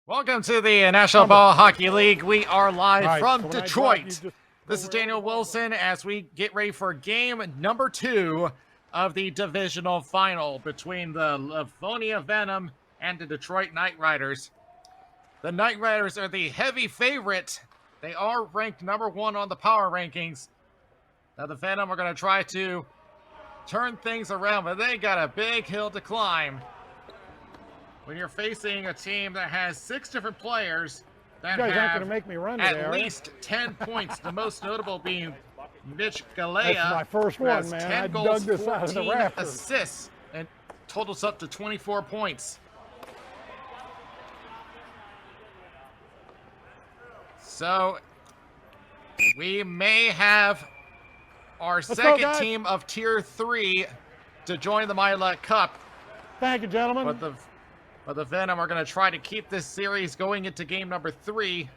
Welcome to the National Ball Hockey League. We are live from Detroit. This is Daniel Wilson as we get ready for game number 2 of the divisional final between the Livonia Venom and the Detroit Knight Riders. The Knight Riders are the heavy favorite. They are ranked number 1 on the power rankings. Now the Venom are going to try to turn things around, but they got a big hill to climb. When you're facing a team that has 6 different players that have make me run at least 10 points, the most notable being Mitch Galea. That's my first one, man. 10 I goals, dug this out of the 14 rafters. assists, and totals up to 24 points. So, we may have our second team of Tier 3 to join the Milet Cup. Thank you, gentlemen. But the Venom are going to try to keep this series going into game number 3.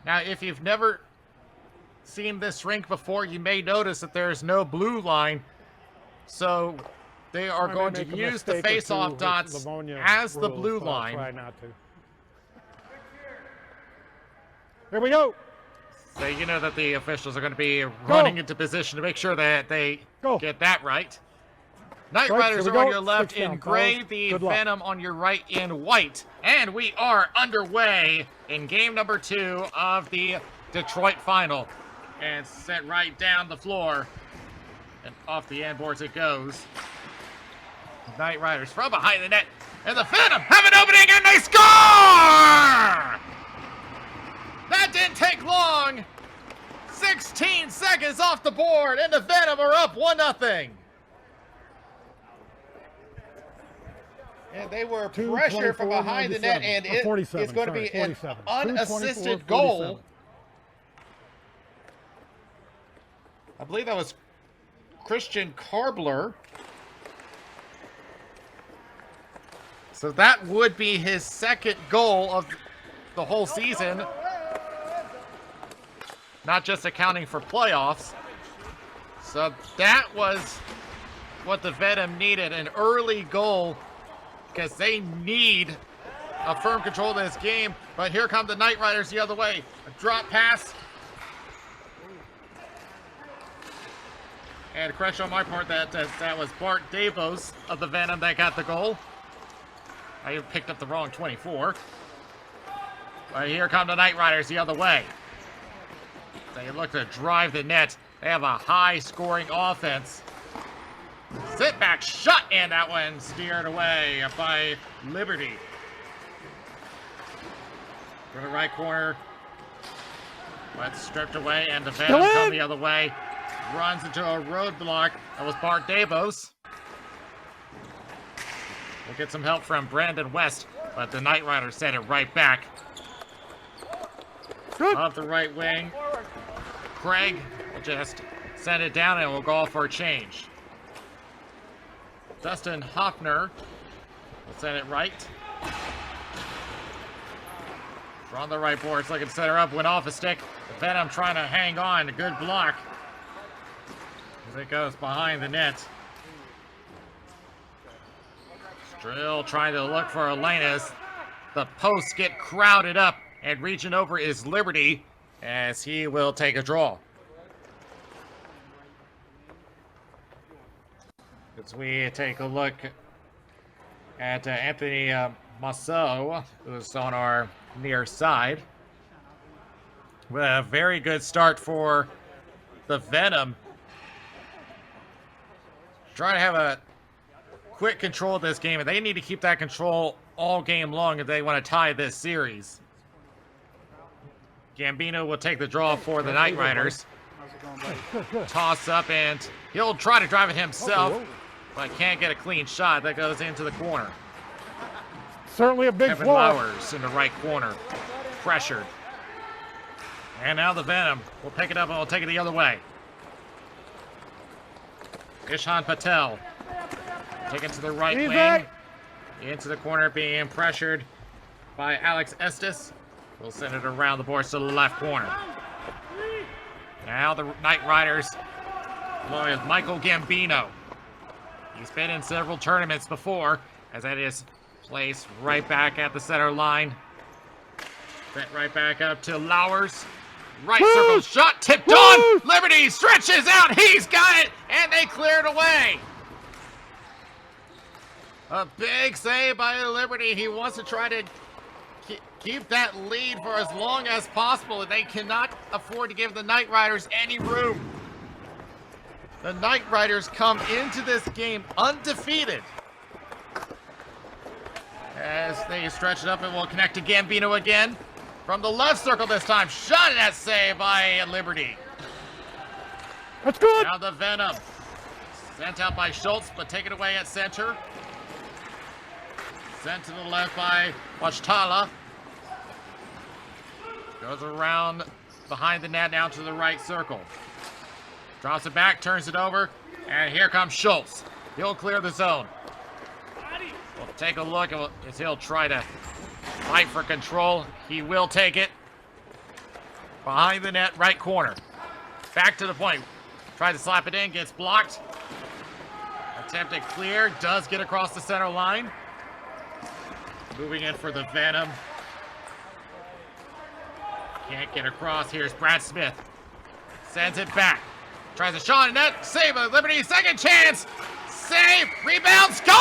Now, if you've never seen this rink before, you may notice that there's no blue line. So they are going to use the face-off dots as the blue line. Try not to. Here we go. So you know that the officials are going to be running into position to make sure that they get that right. Knight Riders are on your left in gray, the Venom on your right in white. And we are underway in game number 2 of the Detroit final. And set right down the floor. And off the end boards it goes. The Knight Riders from behind the net. And the Venom have an opening and they score! That didn't take long. 16 seconds off the board and the Venom are up 1-0. And they were pressured from behind the net, and it is going to be an unassisted goal. I believe that was Christian Karbler. So that would be his second goal of the whole season. Not just accounting for playoffs. So that was what the Venom needed, an early goal, because they need a firm control of this game. But here come the Knight Riders the other way. A drop pass. And a correction on my part, that was Bart Davos of the Venom that got the goal. I picked up the wrong 24. But here come the Knight Riders the other way. They look to drive the net. They have a high-scoring offense. Sit back shot, and that one steered away by Liberty. To the right corner. But stripped away, and the Venom come the other way. Runs into a roadblock. That was Bart Davos. We'll get some help from Brandon West, but the Knight Riders sent it right back. Off the right wing. Craig will just send it down, and we'll go for a change. Dustin Hoffner will send it right. From the right boards, looking to set her up, went off a stick. The Venom trying to hang on, a good block. As it goes behind the net. Still trying to look for a lane as the posts get crowded up, and reaching over is Liberty as he will take a draw. As we take a look at Anthony Masso, who's on our near side. With a very good start for the Venom. Trying to have a quick control of this game, and they need to keep that control all game long if they want to tie this series. Gambino will take the draw for the Knight Riders. Toss up, and he'll try to drive it himself. But can't get a clean shot. That goes into the corner. Certainly a big Kevin flaw. Lowers in the right corner. Pressured. And now the Venom will pick it up and will take it the other way. Ishan Patel. Taken to the right wing. Into the corner, being pressured by Alex Estes. We'll send it around the boards to the left corner. Now the Knight Riders. With Michael Gambino. He's been in several tournaments before, as that is Placed right back at the center line. Sent right back up to Lowers. Right circle shot, tipped on. Liberty stretches out. He's got it, and they clear it away. A big save by Liberty. He wants to try to keep that lead for as long as possible, and they cannot afford to give the Knight Riders any room. The Knight Riders come into this game undefeated. As they stretch it up, and will connect to Gambino again. From the left circle this time. Shot at that save by Liberty. That's good. Now the Venom. Sent out by Schultz, but taken away at center. Sent to the left by Wachtala. Goes around behind the net now to the right circle. Drops it back, turns it over, and here comes Schultz. He'll clear the zone. We'll take a look as he'll try to fight for control. He will take it. Behind the net, right corner. Back to the point. Tries to slap it in, gets blocked. Attempted clear, does get across the center line. Moving in for the Venom. Can't get across. Here's Brad Smith. Sends it back. Tries a shot in net. Save by Liberty. Second chance. Save. Rebound. Score!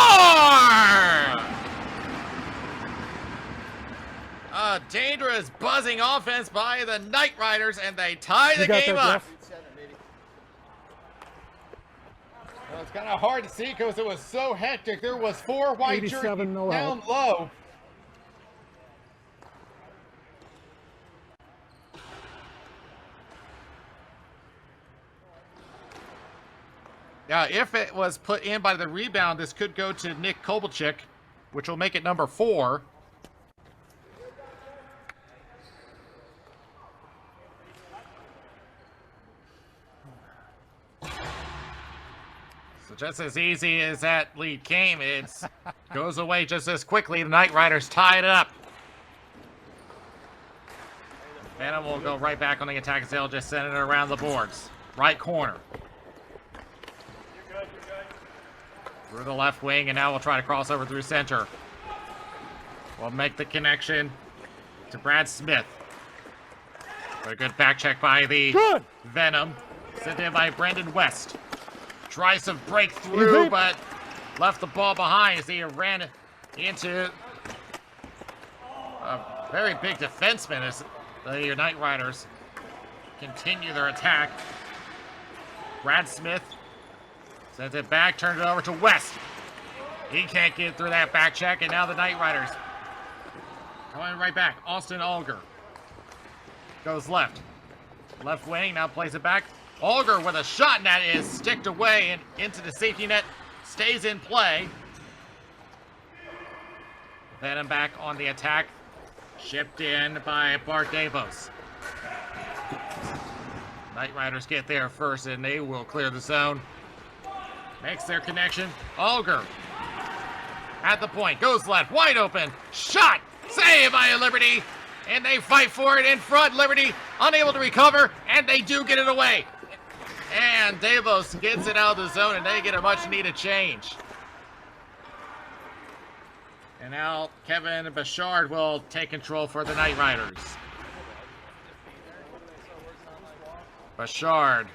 A dangerous, buzzing offense by the Knight Riders, and they tie the game up. Well, it's kind of hard to see because it was so hectic. There was 4 white jerseys down low. Now, if it was put in by the rebound, this could go to Nick Kovalchik, which will make it number 4. So just as easy as that lead came, it goes away just as quickly. The Knight Riders tie it up. Venom will go right back on the attack as they'll just send it around the boards. Right corner. Through the left wing, and now we'll try to cross over through center. We'll make the connection to Brad Smith. A good back check by the Venom. Sent in by Brendan West. Tries to break through, but left the ball behind as he ran into a very big defenseman as the Knight Riders continue their attack. Brad Smith sends it back, turns it over to West. He can't get through that back check, and now the Knight Riders going right back. Austin Alger goes left. Left wing, now plays it back. Alger with a shot, and that is sticked away and into the safety net. Stays in play. Venom back on the attack. Shipped in by Bart Davos. Knight Riders get there first, and they will clear the zone. Makes their connection. Alger at the point. Goes left. Wide open. Shot. Save by Liberty. And they fight for it in front. Liberty unable to recover. And they do get it away. And Davos gets it out of the zone. And they get a much needed change. And now Kevin Bouchard will take control for the Knight Riders. Bouchard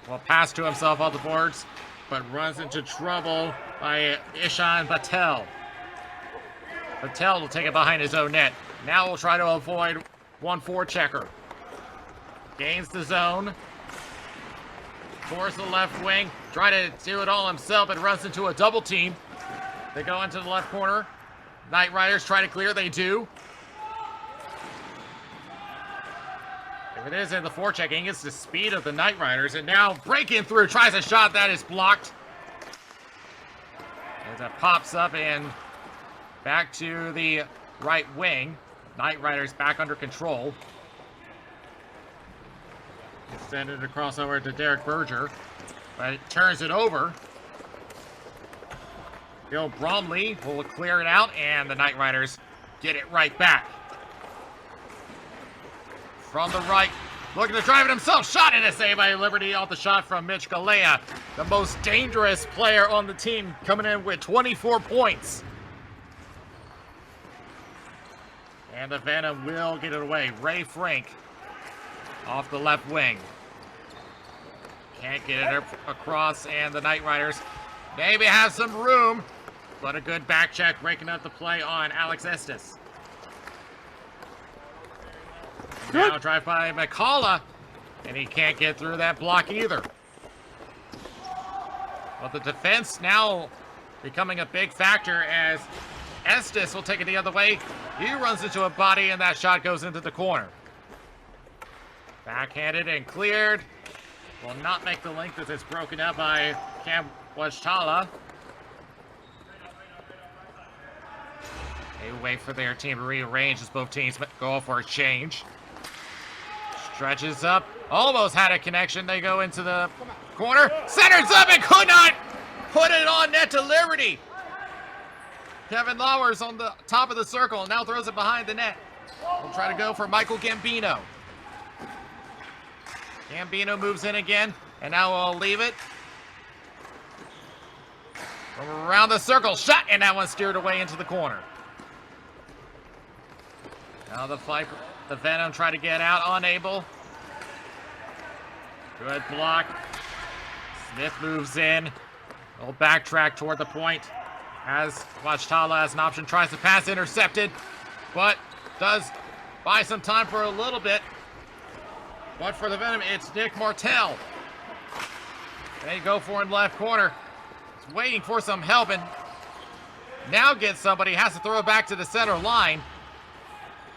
will pass to himself on the boards, but runs into trouble by Ishan Patel. Patel will take it behind his own net. Now we'll try to avoid 1-4 checker. Gains the zone. Towards the left wing. Try to do it all himself, but runs into a double team. They go into the left corner. Knight Riders try to clear. They do. If it is in the forechecking, it's the speed of the Knight Riders. And now breaking through, tries a shot that is blocked. As it pops up and back to the right wing. Knight Riders back under control. Send it across over to Derek Berger. But it turns it over. Bill Bromley will clear it out, and the Knight Riders get it right back. From the right, looking to drive it himself. Shot in a save by Liberty off the shot from Mitch Galea. The most dangerous player on the team, coming in with 24 points. And the Venom will get it away. Ray Frank off the left wing. Can't get it across, and the Knight Riders maybe have some room, but a good back check breaking up the play on Alex Estes. Now drive by McCullough, and he can't get through that block either. But the defense now becoming a big factor as Estes will take it the other way. He runs into a body, and that shot goes into the corner. Backhanded and cleared. Will not make the link as it's broken up by Cam Wajtala. They wait for their team to rearrange as both teams go for a change. Stretches up. Almost had a connection. They go into the corner. Centers up and could not put it on net to Liberty. Kevin Lowers on the top of the circle and now throws it behind the net. We'll try to go for Michael Gambino. Gambino moves in again, and now we'll leave it. From around the circle, shot, and that one steered away into the corner. Now the fight, the Venom try to get out, unable. Good block. Smith moves in. We'll backtrack toward the point. As Wajtala has an option, tries to pass, intercepted, but does buy some time for a little bit. But for the Venom, it's Nick Martell. They go for in left corner. He's waiting for some help and now gets somebody, has to throw it back to the center line.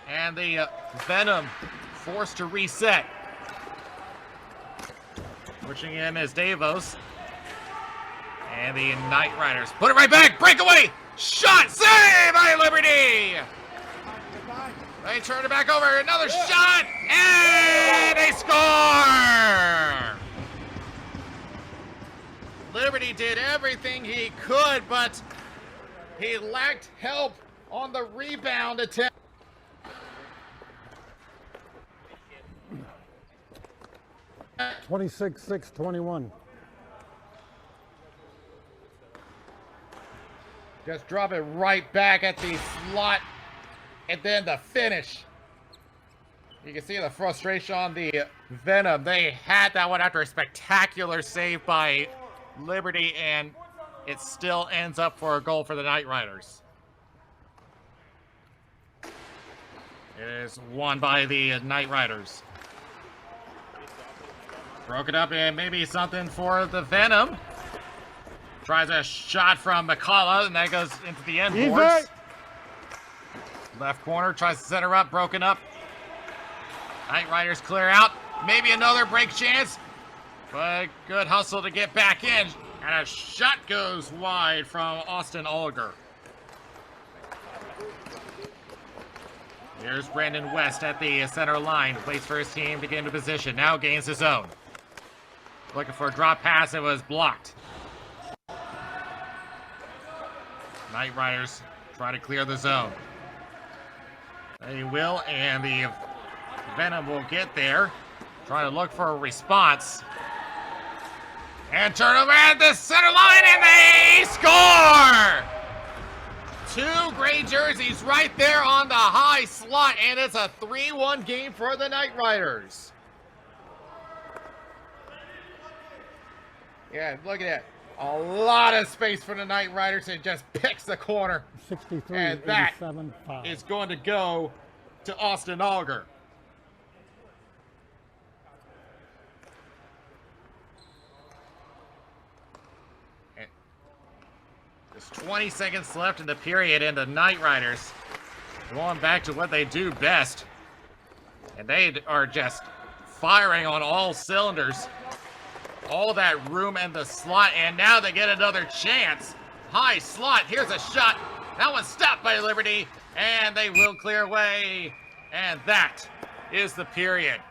And the Venom forced to reset. Pushing in is Davos. And the Knight Riders put it right back. Breakaway. Shot. Save by Liberty. They turn it back over. Another shot. And they score. Liberty did everything he could, but he lacked help on the rebound attempt. At 26-6-21. Just drop it right back at the slot, and then the finish. You can see the frustration on the Venom. They had that one after a spectacular save by Liberty, and it still ends up for a goal for the Knight Riders. It is won by the Knight Riders. Broken up, and maybe something for the Venom. Tries a shot from McCullough, and that goes into the end boards. Left corner, tries to set her up, broken up. Knight Riders clear out. Maybe another break chance, but good hustle to get back in. And a shot goes wide from Austin Olger. Here's Brandon West at the center line. Waits for his team to get into position. Now gains his own. Looking for a drop pass. It was blocked. Knight Riders try to clear the zone. They will, and the Venom will get there. Trying to look for a response. And turn over at the center line, and they score! Two gray jerseys right there on the high slot, and it's a 3-1 game for the Knight Riders. Yeah, look at that. A lot of space for the Knight Riders, and just picks the corner. 63, and that 87-5. is going to go to Austin Olger. There's 20 seconds left in the period, and the Knight Riders going back to what they do best. And they are just firing on all cylinders. All that room in the slot, and now they get another chance. High slot, here's a shot. That one's stopped by Liberty, and they will clear away. And that is the period.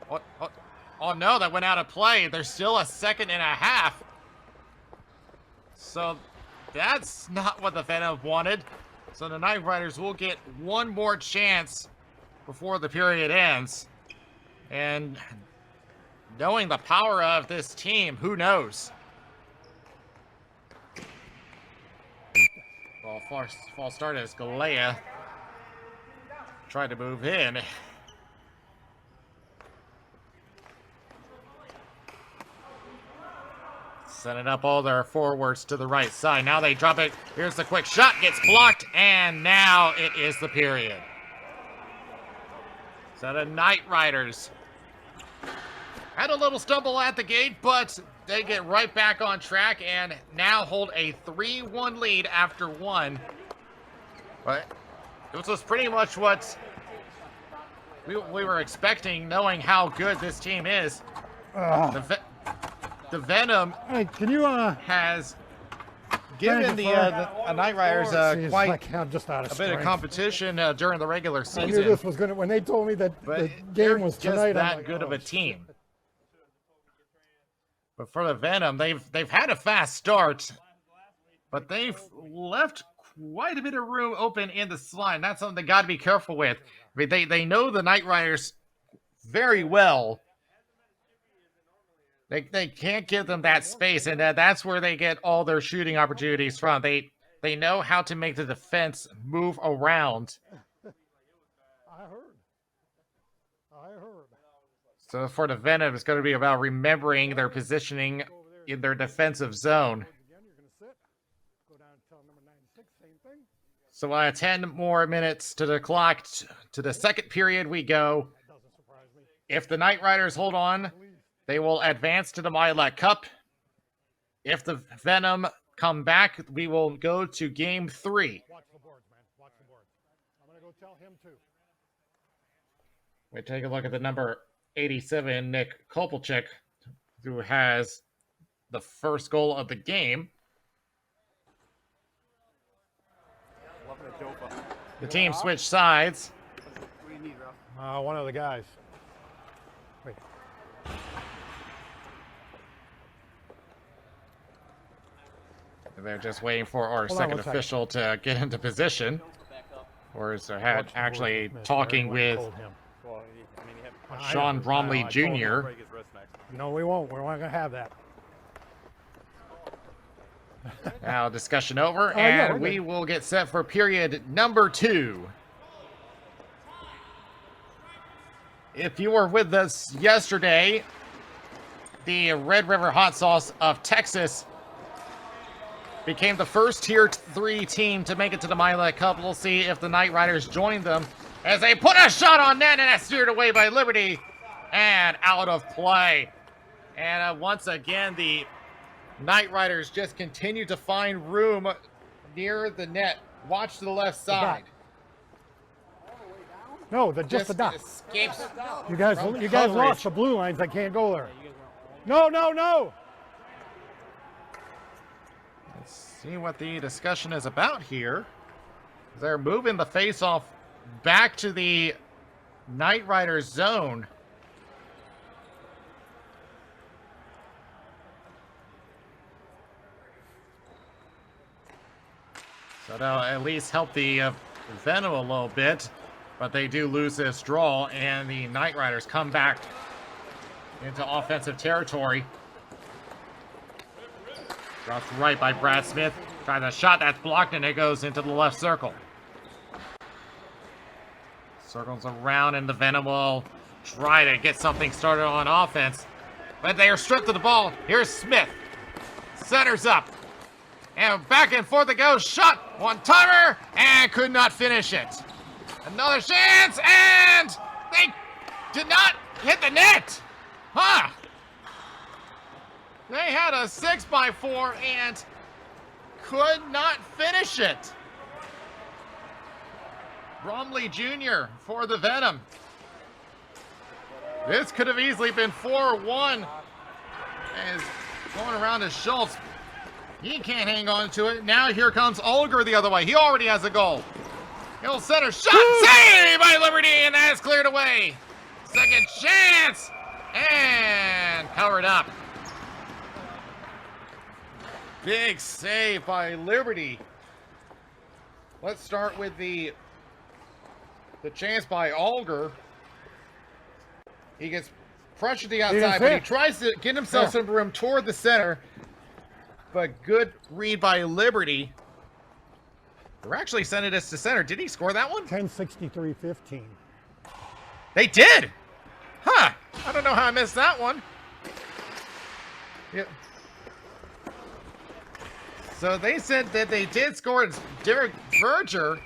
Oh no, that went out of play. There's still a second and a half. So that's not what the Venom wanted. So the Knight Riders will get one more chance before the period ends. And knowing the power of this team, who knows? Well, false start is Galea. Try to move in. Setting up all their forwards to the right side. Now they drop it. Here's the quick shot. Gets blocked. And now it is the period. So the Knight Riders had a little stumble at the gate, but they get right back on track and now hold a 3-1 lead after one. But this was pretty much what we were expecting, knowing how good this team is. The Venom has given the Knight Riders quite a bit of competition during the regular season. I knew this was going to, when they told me that the game was tonight, just that good of a team. But for the Venom, they've had a fast start, but they've left quite a bit of room open in the slide. That's something they got to be careful with. I mean, they know the Knight Riders very well. They can't give them that space, and that's where they get all their shooting opportunities from. They know how to make the defense move around. I heard. So for the Venom, it's going to be about remembering their positioning in their defensive zone. So 10 more minutes to the clock. To the second period we go. If the Knight Riders hold on, they will advance to the Milet Cup. If the Venom come back, we will go to Game 3. Watch the boards, man. Watch the boards. I'm going to go tell him too. We take a look at the number 87, Nick Kopelchik, who has the first goal of the game. The team switched sides. What do you need, bro? One of the guys. Wait. They're just waiting for our second official to get into position. Or is actually talking with Sean Bromley Jr. No, we won't. We're not going to have that. Now discussion over, and we will get set for period number 2. If you were with us yesterday, the Red River Hot Sauce of Texas became the first Tier 3 team to make it to the Milet Cup. We'll see if the Knight Riders join them as they put a shot on net, and that's steered away by Liberty and out of play. And once again, the Knight Riders just continue to find room near the net. Watch to the left side. No, just the dot. Escapes. You guys lost the blue lines. I can't go there. No. Let's see what the discussion is about here. They're moving the face-off back to the Knight Riders zone. So that'll at least help the Venom a little bit, but they do lose this draw, and the Knight Riders come back into offensive territory. Dropped right by Brad Smith. Trying a shot that's blocked, and it goes into the left circle. Circles around, and the Venom will try to get something started on offense, but they are stripped of the ball. Here's Smith. Centers up. And back and forth it goes. Shot. One-timer. And could not finish it. Another chance. And they did not hit the net. Huh. They had a 6x4 and could not finish it. Bromley Jr. for the Venom. This could have easily been 4-1. As going around to Schultz. He can't hang on to it. Now here comes Olger the other way. He already has a goal. He'll center shot. Saved by Liberty, and that's cleared away. Second chance. And covered up. Big save by Liberty. Let's start with the chance by Olger. He gets pressured to the outside, but he tries to get himself some room toward the center. But good read by Liberty. They're actually sending us to center. Did he score that one? 10-63-15. They did! Huh. I don't know how I missed that one. Yep. So they said that they did score. It's Derek Berger.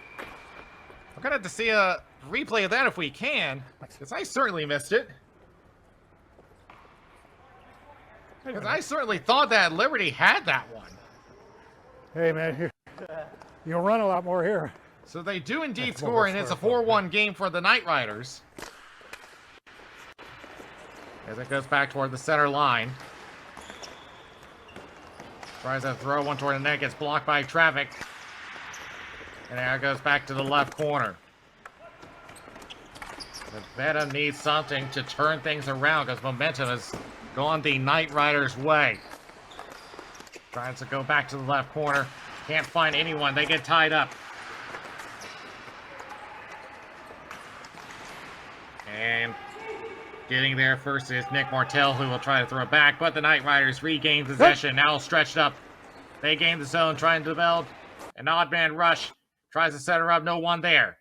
I'm going to have to see a replay of that if we can, because I certainly missed it. Because I certainly thought that Liberty had that one. Hey, man, you'll run a lot more here. So they do indeed score, and it's a 4-1 game for the Knight Riders. As it goes back toward the center line. Tries to throw one toward the net, gets blocked by traffic. And now it goes back to the left corner. The Venom needs something to turn things around because momentum has gone the Knight Riders' way. Tries to go back to the left corner. Can't find anyone. They get tied up. And getting there first is Nick Martell, who will try to throw it back, but the Knight Riders regain possession. Now stretched up. They gain the zone, trying to develop an odd man rush. Tries to set her up. No one there.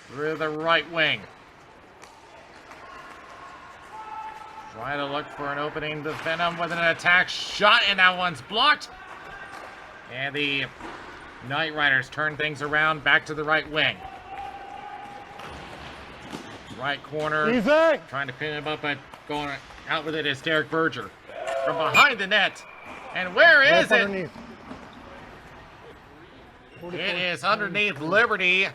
Through the right wing. Trying to look for an opening. The Venom with an attack shot, and that one's blocked. And the Knight Riders turn things around back to the right wing. Right corner. Easy. Trying to pin him up, but going out with it is Derek Berger. From behind the net. And where is it? Underneath. It is underneath Liberty.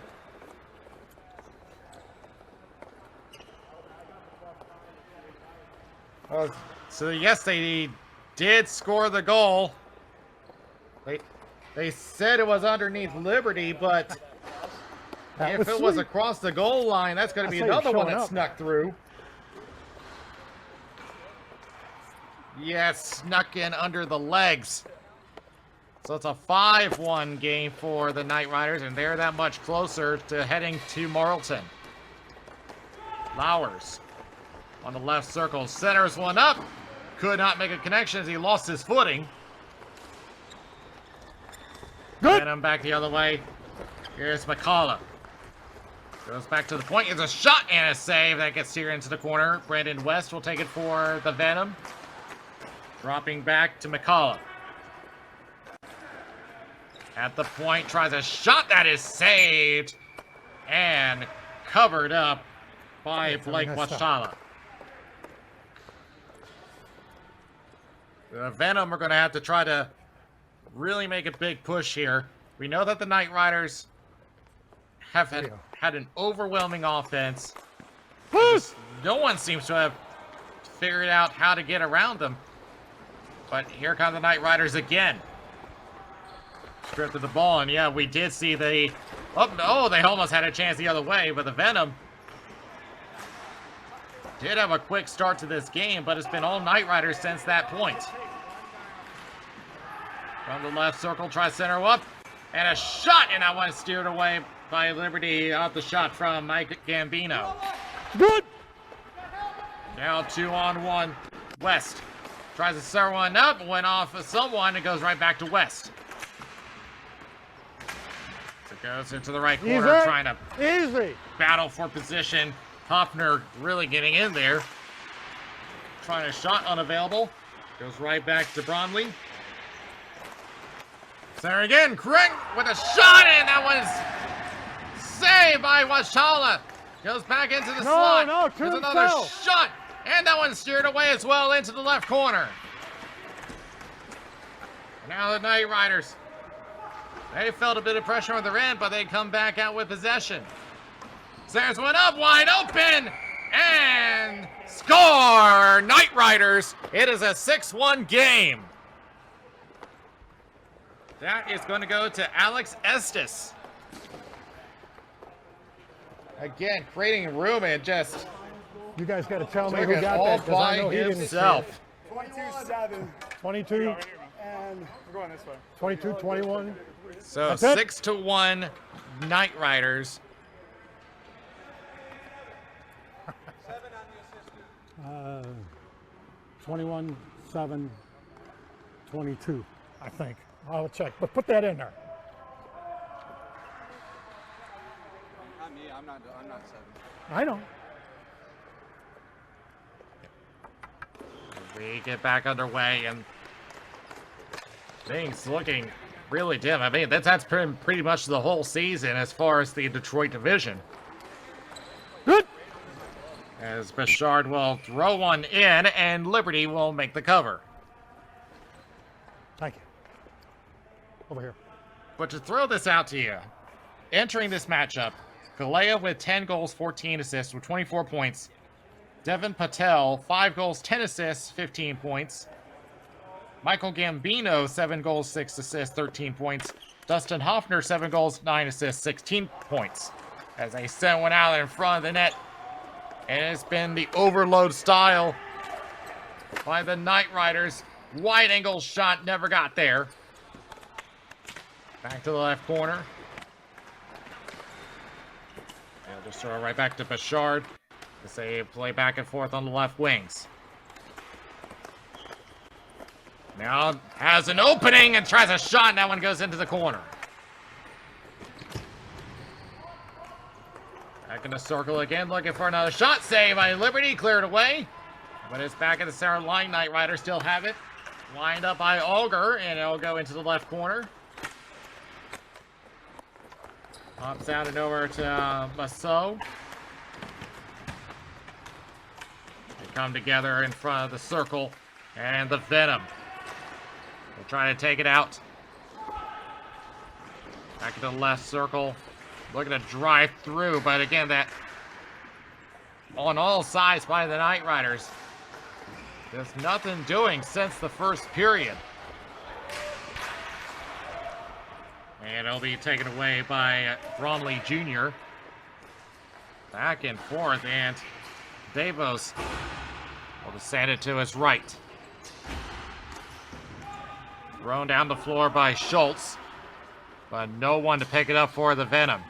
So yes, they did score the goal. They said it was underneath Liberty, but if it was across the goal line, that's going to be another one that snuck through. Yes, snuck in under the legs. So it's a 5-1 game for the Knight Riders, and they're that much closer to heading to Marlton. Lowers on the left circle, centers one up. Could not make a connection as he lost his footing. Good. Venom back the other way. Here's McCullough. Goes back to the point. It's a shot and a save that gets steered into the corner. Brandon West will take it for the Venom. Dropping back to McCullough. At the point, tries a shot that is saved and covered up by Blake Wachala. The Venom are going to have to try to really make a big push here. We know that the Knight Riders have had an overwhelming offense. No one seems to have figured out how to get around them. But here come the Knight Riders again. Stripped of the ball, and yeah, we did see the... Oh, they almost had a chance the other way, but the Venom did have a quick start to this game, but it's been all Knight Riders since that point. From the left circle, try center up, and a shot, and that one steered away by Liberty off the shot from Mike Gambino. Good. Now 2-on-1. West tries to center one up, went off of someone, and goes right back to West. So it goes into the right corner, trying to battle for position. Hoffner really getting in there. Trying a shot, unavailable. Goes right back to Bromley. Center again, Craig with a shot, and that one's saved by Wachala. Goes back into the slot. There's another shot, and that one steered away as well into the left corner. Now the Knight Riders, they felt a bit of pressure on their end, but they come back out with possession. There's one up, wide open, and score! Knight Riders, it is a 6-1 game. That is going to go to Alex Estes. Again, creating room and just... You guys got to tell me who got that, because I know he didn't see it. 22-7. 22. And we're going this way. 22, 21. So 6-1 Knight Riders. 21, 7, 22, I think. I'll check, but put that in there. Not me. I'm not 7. I know. We get back underway, and things looking really dim. I mean, that's pretty much the whole season as far as the Detroit division. Good. As Bouchard will throw one in, and Liberty will make the cover. Thank you. Over here. But to throw this out to you, entering this matchup, Galea with 10 goals, 14 assists with 24 points. Devin Patel, 5 goals, 10 assists, 15 points. Michael Gambino, 7 goals, 6 assists, 13 points. Dustin Hoffner, 7 goals, 9 assists, 16 points. As they sent one out in front of the net. And it's been the overload style by the Knight Riders. Wide angle shot never got there. Back to the left corner. They'll just throw it right back to Bouchard. As they play back and forth on the left wings. Now has an opening and tries a shot, and that one goes into the corner. Back in the circle again, looking for another shot. Save by Liberty, cleared away. But it's back at the center line. Knight Riders still have it. Lined up by Auger, and it'll go into the left corner. Pops out and over to Massot. They come together in front of the circle, and the Venom will try to take it out. Back to the left circle. Looking to drive through, but again, that on all sides by the Knight Riders. There's nothing doing since the first period. And it'll be taken away by Bromley Jr. Back and forth, and Davos will just send it to his right. Thrown down the floor by Schultz, but no one to pick it up for the Venom.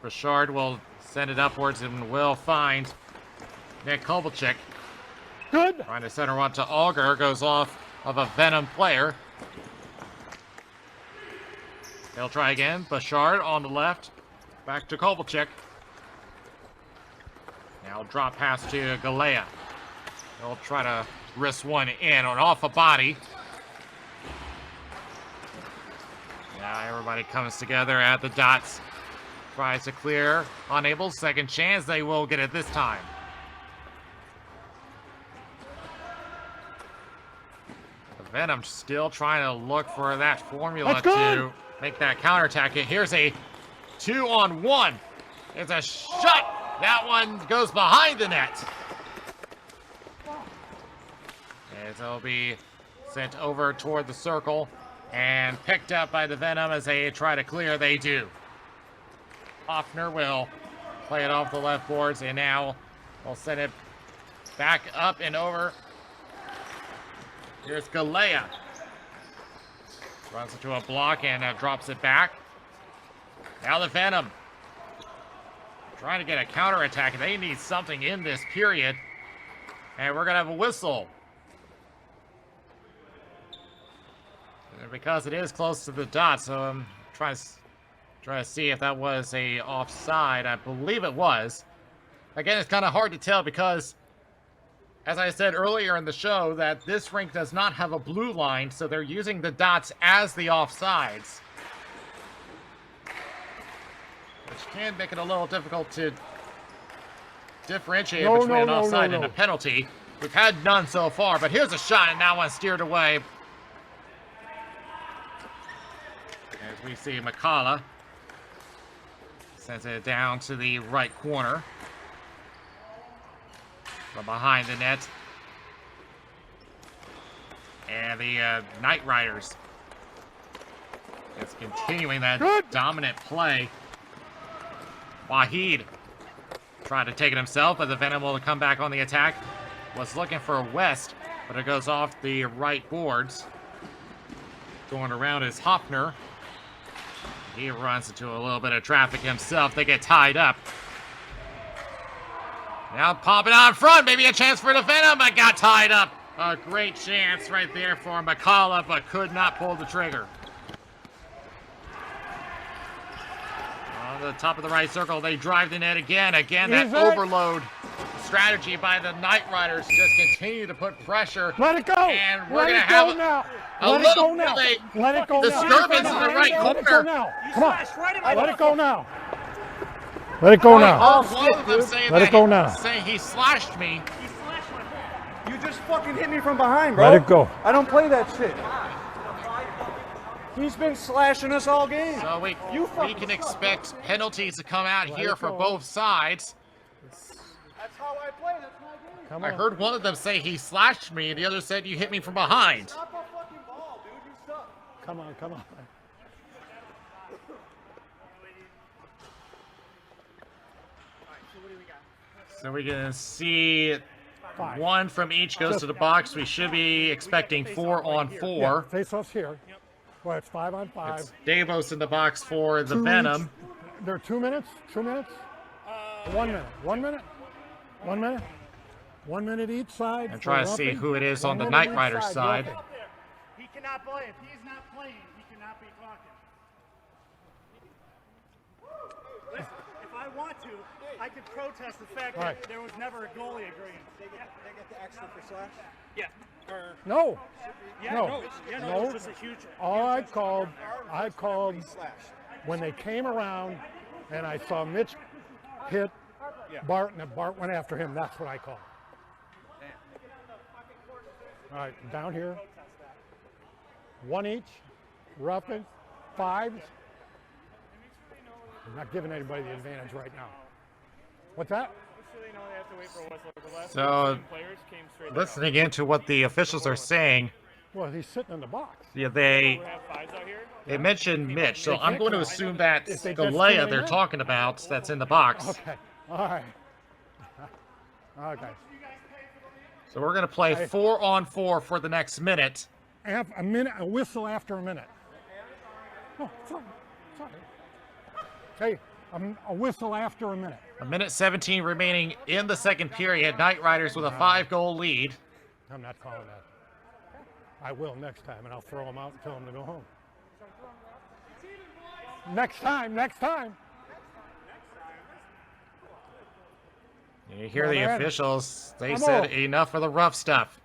Bouchard will send it upwards and will find Nick Kovalchik. Good. Trying to center one to Auger, goes off of a Venom player. They'll try again. Bouchard on the left. Back to Kovalchik. Now drop pass to Galea. They'll try to wrist one in on off a body. Now everybody comes together at the dots. Tries to clear. Unable. Second chance. They will get it this time. The Venom still trying to look for that formula to make that counterattack. Here's a 2-on-1. It's a shot. That one goes behind the net. As it'll be sent over toward the circle and picked up by the Venom as they try to clear. They do. Hoffner will play it off the left boards, and now we'll send it back up and over. Here's Galea. Runs into a block and drops it back. Now the Venom trying to get a counterattack. They need something in this period. And we're going to have a whistle. And because it is close to the dot, so I'm trying to see if that was a offside. I believe it was. Again, it's kind of hard to tell because, as I said earlier in the show, that this rink does not have a blue line, so they're using the dots as the offsides. Which can make it a little difficult to differentiate between an offside and a penalty. We've had none so far, but here's a shot, and now one steered away. As we see McCullough sends it down to the right corner. From behind the net. And the Knight Riders is continuing that dominant play. Wahid tried to take it himself, but the Venom will come back on the attack. Was looking for West, but it goes off the right boards. Going around is Hoffner. He runs into a little bit of traffic himself. They get tied up. Now popping out in front. Maybe a chance for the Venom, but got tied up A great chance right there for McCullough, but could not pull the trigger. On the top of the right circle, they drive the net again. Again, that overload strategy by the Knight Riders just continue to put pressure. Let it go. And we're going to have a little bit of a disturbance in the right corner. Let it go now. Come on. Let it go now. Let it go now. Let it go now. Saying he slashed me. You just fucking hit me from behind, bro. Let it go. I don't play that shit. He's been slashing us all game. So we can expect penalties to come out here for both sides. That's how I play. That's my game. I heard one of them say he slashed me, and the other said you hit me from behind. Stop a fucking ball, dude. You suck. Come on, come on. So we're going to see 1 from each goes to the box. We should be expecting 4 on 4. Yeah, face-offs here. Well, it's 5 on 5. It's Davos in the box for the Venom. They're 2 minutes? 2 minutes? 1 minute. 1 minute? 1 minute? 1 minute each side. And try to see who it is on the Knight Riders side. He cannot play. If he's not playing, he cannot be talking. Listen, if I want to, I could protest the fact that there was never a goalie agreement. They get the extra for slash? Yeah. No. Yeah, no. This is a huge. All I called when they came around and I saw Mitch hit Bart and Bart went after him. That's what I called. All right, down here. 1 each. Roughing. 5s. I'm not giving anybody the advantage right now. What's that? So, listening into what the officials are saying. Well, he's sitting in the box. Yeah, they mentioned Mitch, so I'm going to assume that's Galea they're talking about that's in the box. Okay, all right. Okay. So we're going to play 4 on 4 for the next minute. A minute, a whistle after a minute. Oh, sorry. Hey, a whistle after a minute. A minute 17 remaining in the second period. Knight Riders with a 5-goal lead. I'm not calling that. I will next time, and I'll throw them out and tell them to go home. Next time. You hear the officials. They said enough of the rough stuff.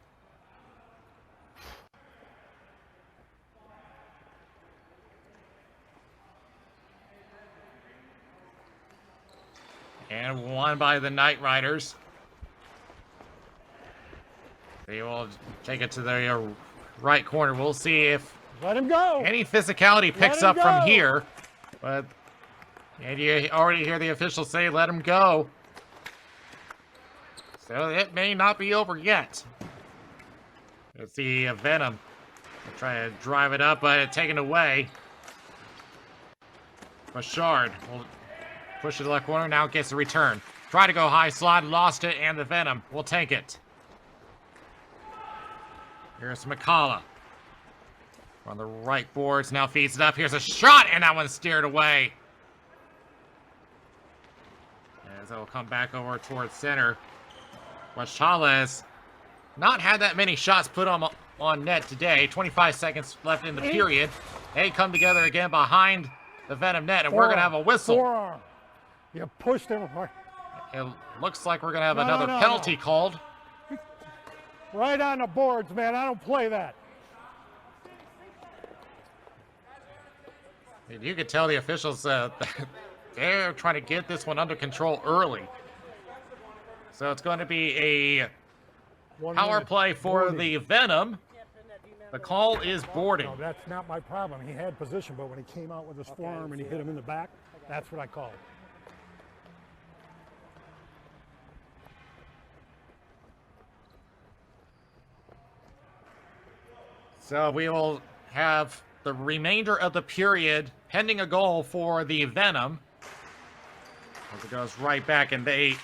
And won by the Knight Riders. They will take it to the right corner. We'll see if let him go. Any physicality picks up from here. And you already hear the officials say, let him go. So it may not be over yet. It's the Venom. They'll try to drive it up, but it's taken away. Bouchard will push it to the left corner, now gets the return. Try to go high slot, lost it, and the Venom will take it. Here's McCullough. On the right boards, now feeds it up. Here's a shot, and that one's steered away. As it'll come back over towards center. Wachala has not had that many shots put on net today. 25 seconds left in the period. They come together again behind the Venom net, and we're going to have a whistle. Forearm. You pushed him apart. It looks like we're going to have another penalty called. Right on the boards, man. I don't play that. You could tell the officials they're trying to get this one under control early. So it's going to be a power play for the Venom. The call is boarding. No, that's not my problem. He had position, but when he came out with his forearm and he hit him in the back, that's what I called. So we will have the remainder of the period pending a goal for the Venom. As it goes right back, and they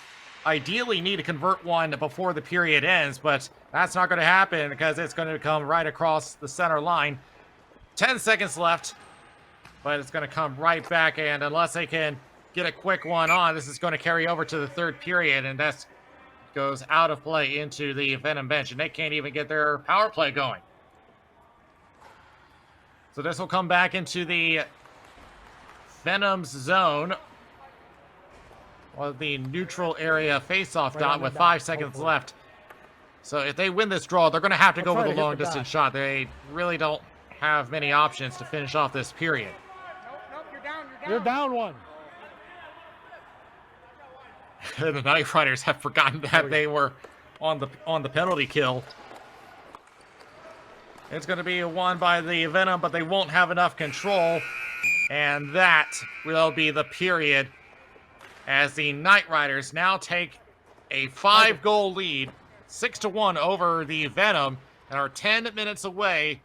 ideally need to convert one before the period ends, but that's not going to happen because it's going to come right across the center line. 10 seconds left, but it's going to come right back, and unless they can get a quick one on, this is going to carry over to the third period, and that's goes out of play into the Venom bench, and they can't even get their power play going. So this will come back into the Venom's zone. Well, the neutral area face-off dot with 5 seconds left. So if they win this draw, they're going to have to go with a long-distance shot. They really don't have many options to finish off this period. Nope, you're down. You're down one. The Night Riders have forgotten that they were on the penalty kill. It's going to be won by the Venom, but they won't have enough control. And that will be the period as the Night Riders now take a 5-goal lead, 6-1 over the Venom, and are 10 minutes away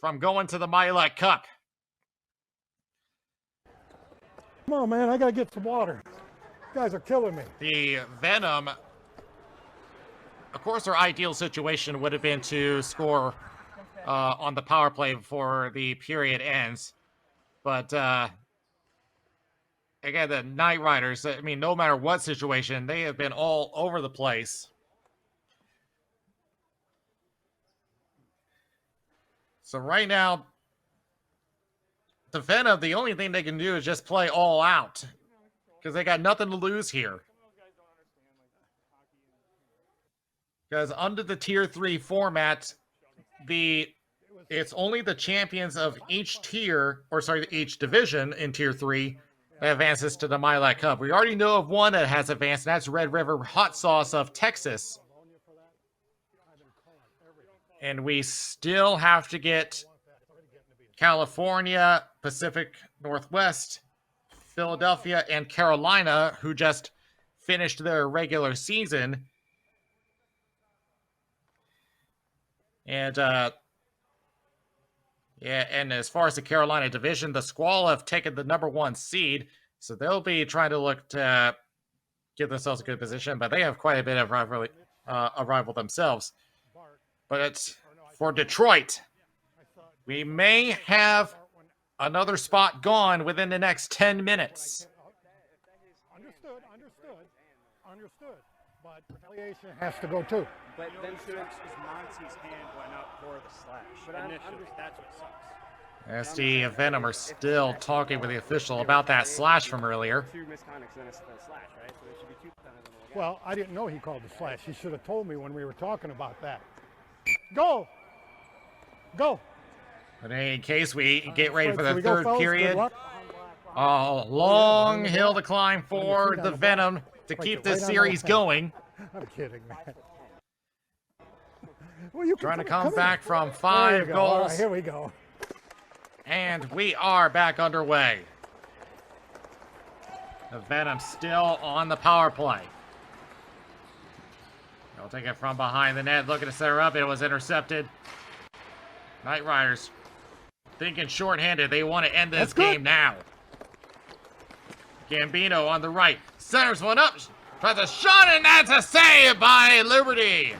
from going to the Milet Cup. Come on, man, I gotta get some water. You guys are killing me. The Venom, of course, their ideal situation would have been to score on the power play before the period ends. But again, the Night Riders, I mean, no matter what situation, they have been all over the place. So right now, the Venom, the only thing they can do is just play all out, because they got nothing to lose here. Because under the Tier 3 format, it's only the champions of each tier, or sorry, each division in Tier 3 that advances to the Milet Cup. We already know of one that has advanced, and that's Red River Hot Sauce of Texas. And we still have to get California, Pacific Northwest, Philadelphia, and Carolina, who just finished their regular season. And, and as far as the Carolina division, the Squall have taken the #1 seed, so they'll be trying to look to give themselves a good position, but they have quite a bit of rival themselves. But it's for Detroit. We may have another spot gone within the next 10 minutes. Understood. But retaliation has to go too. But then Monty's hand went up for the slash. Initially, that's what sucks. As the Venom are still talking with the official about that slash from earlier. Two misconducts and a slash, right? So there should be 2 penalties. Well, I didn't know he called the slash. He should have told me when we were talking about that. Go! But in case we get ready for the Here we go, third fellas. period, Good luck. a long hill to climb for the Venom to keep this series going. I'm kidding, man. Well, you Trying to come back from There 5 you go. All right, goals. here we go. And we are back underway. The Venom still on the power play. They'll take it from behind the net, looking to set her up. It was intercepted. Night Riders thinking shorthanded. They want to end this game now. Gambino on the right. Centers one up. Tries a shot, and that's a save by Liberty.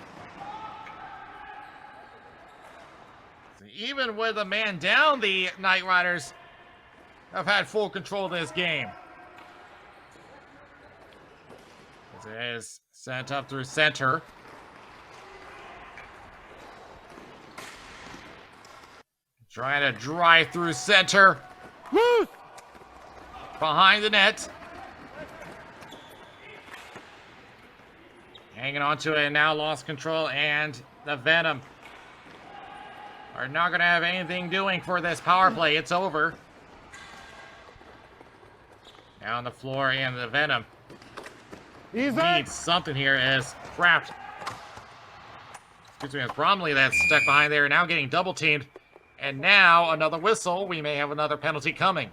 So even with a man down, the Night Riders have had full control of this game. As it is sent up through center. Trying to drive through center. Loose! Behind the net. Hanging on to it and now lost control, and the Venom are not going to have anything doing for this power play. It's over. Now on the floor, and the Venom needs something here as Kraft. Excuse me, as Bromley that's stuck behind there, now getting double teamed. And now another whistle. We may have another penalty coming.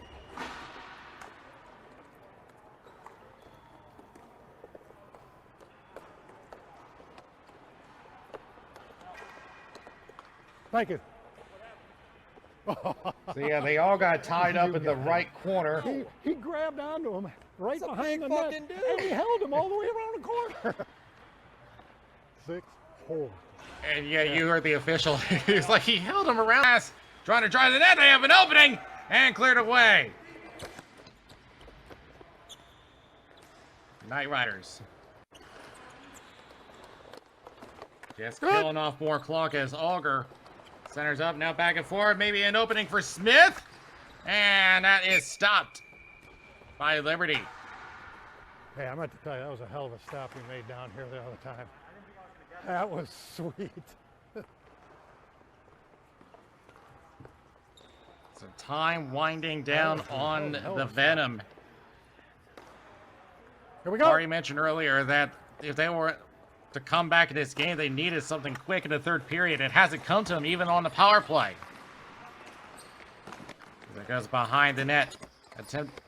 Thank you. So yeah, they all got tied up in the right corner. He grabbed onto him right behind the net, and he held him all the way around the corner. 6-4. And yeah, you heard the official. He's like, he held him around, trying to drive the net. They have an opening and cleared away. Night Riders Just killing off more clock as Auger centers up. Now back and forth. Maybe an opening for Smith. And that is stopped by Liberty. Hey, I meant to tell you, that was a hell of a stop we made down here the other time. That was sweet. So time winding down on the Venom. Here we go. Already mentioned earlier that if they were to come back in this game, they needed something quick in the third period. It hasn't come to them even on the power play. It goes behind the net. Attempt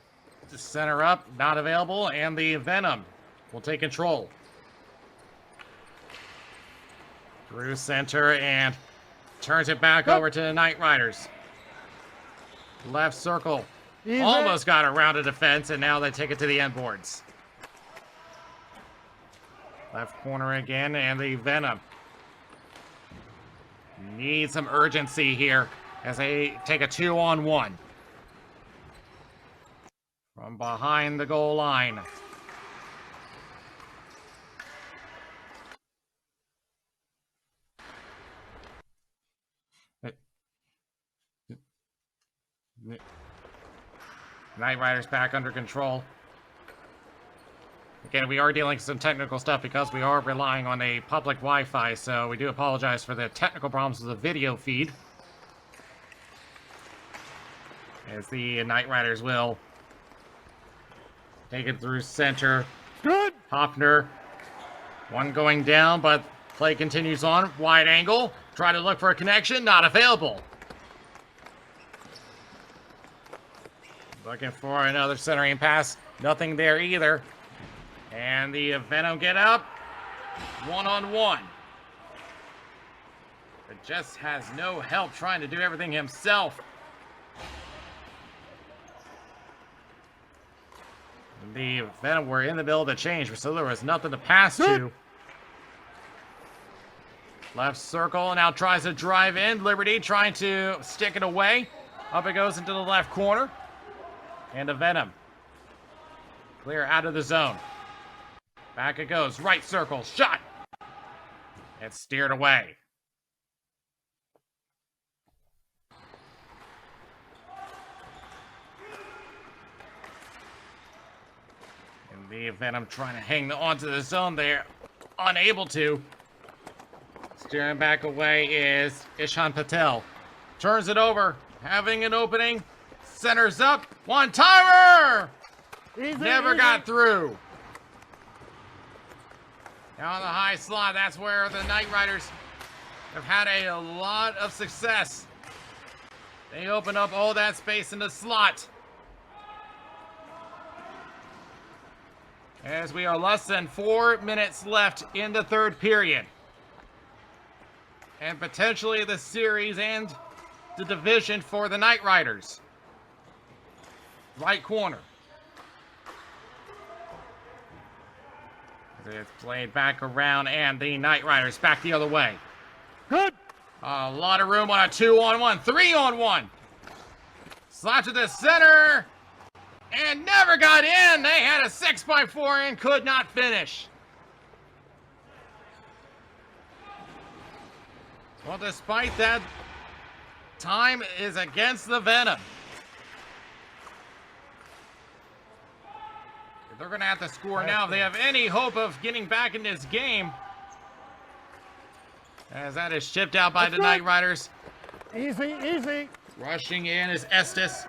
to center up, not available, and the Venom will take control. Through center and turns it back over to the Knight Riders. Left circle. Almost got around a defense, and now they take it to the end boards. Left corner again, and the Venom need some urgency here as they take a 2-on-1. From behind the goal line. Knight Riders back under control. Again, we are dealing with some technical stuff because we are relying on a public Wi-Fi, so we do apologize for the technical problems with the video feed. As the Knight Riders will take it through center. Good. Hoffner. One going down, but play continues on. Wide angle. Try to look for a connection. Not available. Looking for another centering pass. Nothing there either. And the Venom get up. 1-on-1. But just has no help trying to do everything himself. The Venom were in the middle of the change, so there was nothing to pass to. Left circle, now tries to drive in. Liberty trying to stick it away. Up it goes into the left corner. And the Venom. Clear out of the zone. Back it goes. Right circle. Shot. It's steered away. And the Venom trying to hang onto the zone there. Unable to. Steering back away is Ishan Patel. Turns it over. Having an opening. Centers up. One-timer! Never got through. Down the high slot. That's where the Knight Riders have had a lot of success. They open up all that space in the slot. As we are less than 4 minutes left in the third period. And potentially the series and the division for the Knight Riders. Right corner. It's played back around, and the Knight Riders back the other way. Good. A lot of room on a 2-on-1, 3-on-1. Slot to the center, and never got in. They had a 6x4 and could not finish. Well, despite that, time is against the Venom. They're going to have to score now if they have any hope of getting back in this game. As that is shipped out by the Knight Riders. Easy, easy. Rushing in is Estes.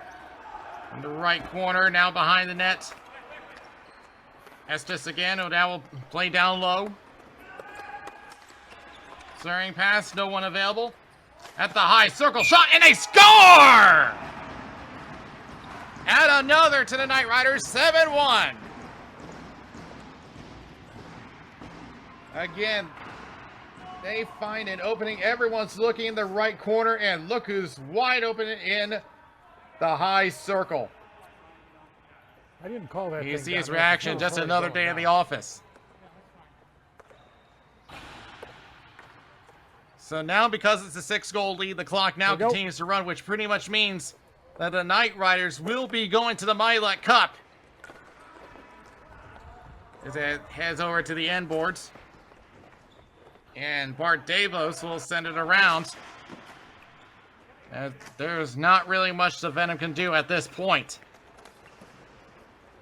In the right corner, now behind the net. Estes again, now will play down low. Slurring pass, no one available. At the high circle shot, and they score! Add another to the Knight Riders, 7-1. Again, they find an opening. Everyone's looking in the right corner, and look who's wide open in the high circle. I didn't call that. You see his reaction, just another day in the office. So now, because it's a 6-goal lead, the clock now continues to run, which pretty much means that the Knight Riders will be going to the Milet Cup. As it heads over to the end boards. And Bart Davos will send it around. There's not really much the Venom can do at this point.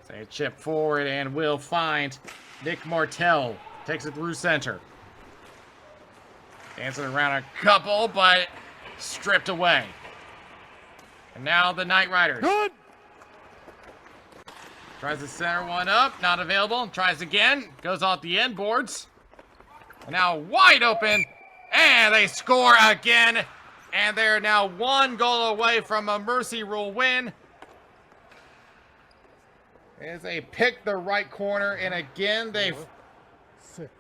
They chip forward and will find Nick Martell. Takes it through center. Dancing around a couple, but stripped away. And now the Knight Riders. Good. Tries to center one up, not available. Tries again, goes off the end boards. And now wide open, and they score again. And they're now 1 goal away from a mercy rule win. As they pick the right corner, and again they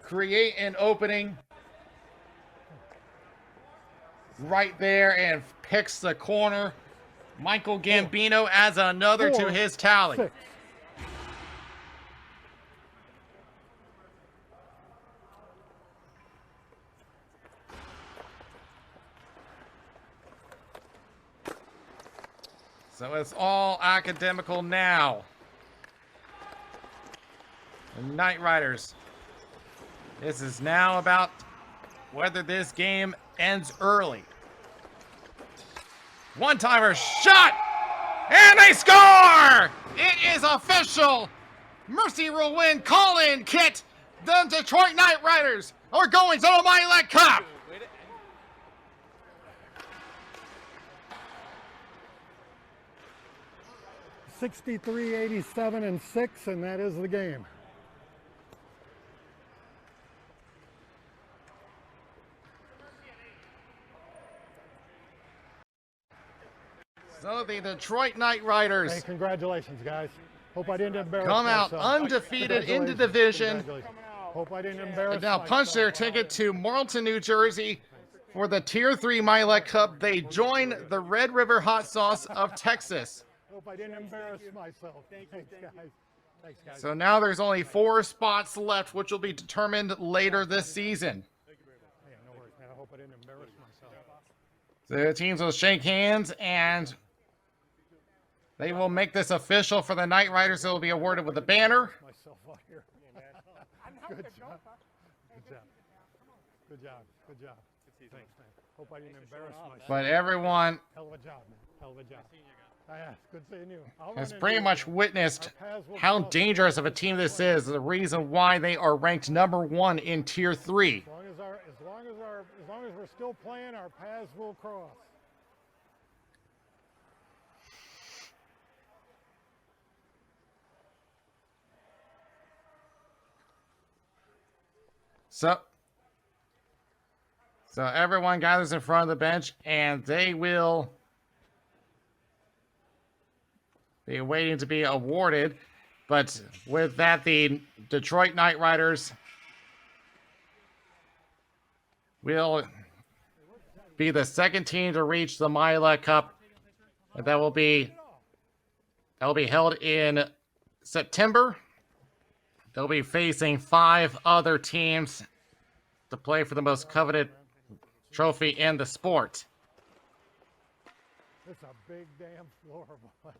create an opening right there and picks the corner. Michael Gambino adds another to his tally. 6. So it's all academical now. The Knight Riders. This is now about whether this game ends early. One-timer shot! And they score! It is official! Mercy Rule win call-in kit. The Detroit Knight Riders are going to the Milet Cup! 63, 87, and 6, and that is the game. So the Detroit Knight Riders Hey, congratulations, guys. Hope I didn't embarrass come out myself. undefeated in the division. Hope I didn't embarrass And now punch myself. their ticket to Marlton, New Jersey for the Tier 3 Milet Cup. They join the Red River Hot Sauce of Texas. Hope I didn't embarrass myself. Thanks, guys. Thanks, guys. So now there's only 4 spots left, which will be determined later this season. Hey, no worries, man. I hope I didn't embarrass myself. The teams will shake hands, and they will make this official for the Knight Riders. They will be awarded with a banner. Myself out here. Good job. Good job. Good job. Good job. Thanks, man. Hope I didn't embarrass myself. But everyone Hell of a job, man. Hell of a job. Yeah, good seeing you. I'll has run pretty into much you. witnessed Our paths will how cross. dangerous of a team this is. The reason why they are ranked number 1 in Tier 3. As long as we're still playing, our paths will cross. So everyone gathers in front of the bench, and they will be waiting to be awarded. But with that, the Detroit Knight Riders will be the second team to reach the Milet Cup. And that will be held in September. They'll be facing 5 other teams to play for the most coveted trophy in the sport. It's a big damn floor, boy.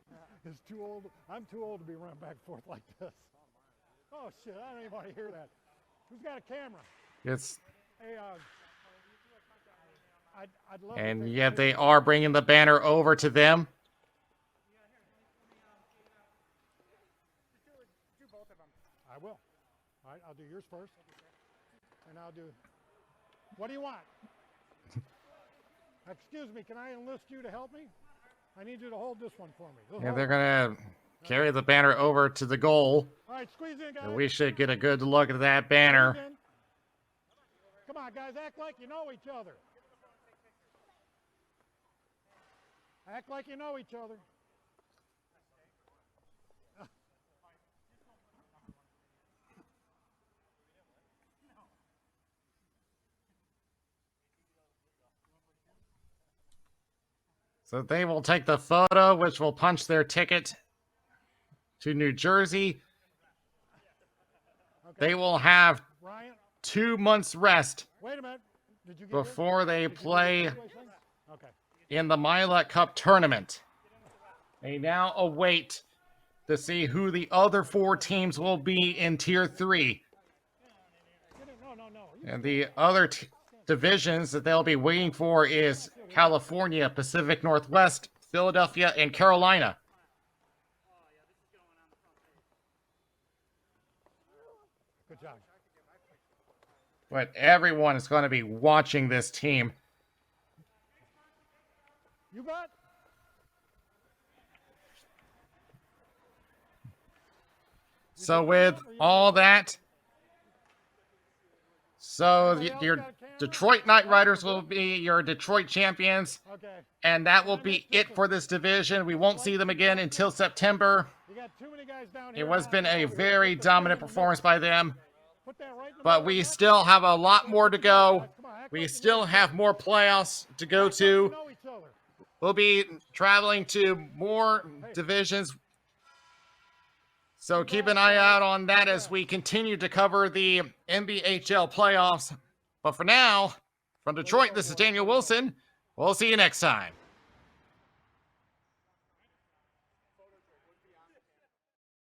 It's too old. I'm too old to be running back and forth like this. Oh shit! I don't even want to hear that. Who's got a camera? It's Hey, I'd love to and take a yet they picture. are bringing the banner over to them. I will. All right, I'll do yours first, and I'll do. What do you want? Excuse me, can I enlist you to help me? I need you to hold this one for me. This And hold they're it. gonna carry the banner over to the goal. All right, squeeze in, guys. And we should get a good look at that banner. Squeeze in. Come on, guys, act like you know each other. Act like you know each other. So they will take the photo, which will punch their ticket to New Jersey. They will have Ryan, 2 months rest wait a minute. Did you get before they Did you get play this situation? Okay. in the Milet Cup tournament. They now await to see who the other 4 teams will be in Tier 3. Get it. No. And the other divisions that they'll be waiting for is California, Pacific Northwest, Philadelphia, and Carolina. Good job. But everyone is going to be watching this team. You bet. So with all that, so your Detroit Knight Riders will be your Detroit champions. Okay. And that will be it for this division. We won't see them again until September. You got too many guys down here. It has been a very dominant performance by them. Put that right in the But middle. we still have a lot more to go. We still have more playoffs to go to. Know each other. We'll be traveling to more divisions. So keep an eye out on that as we continue to cover the NBHL playoffs. But for now, from Detroit, this is Daniel Wilson. We'll see you next time.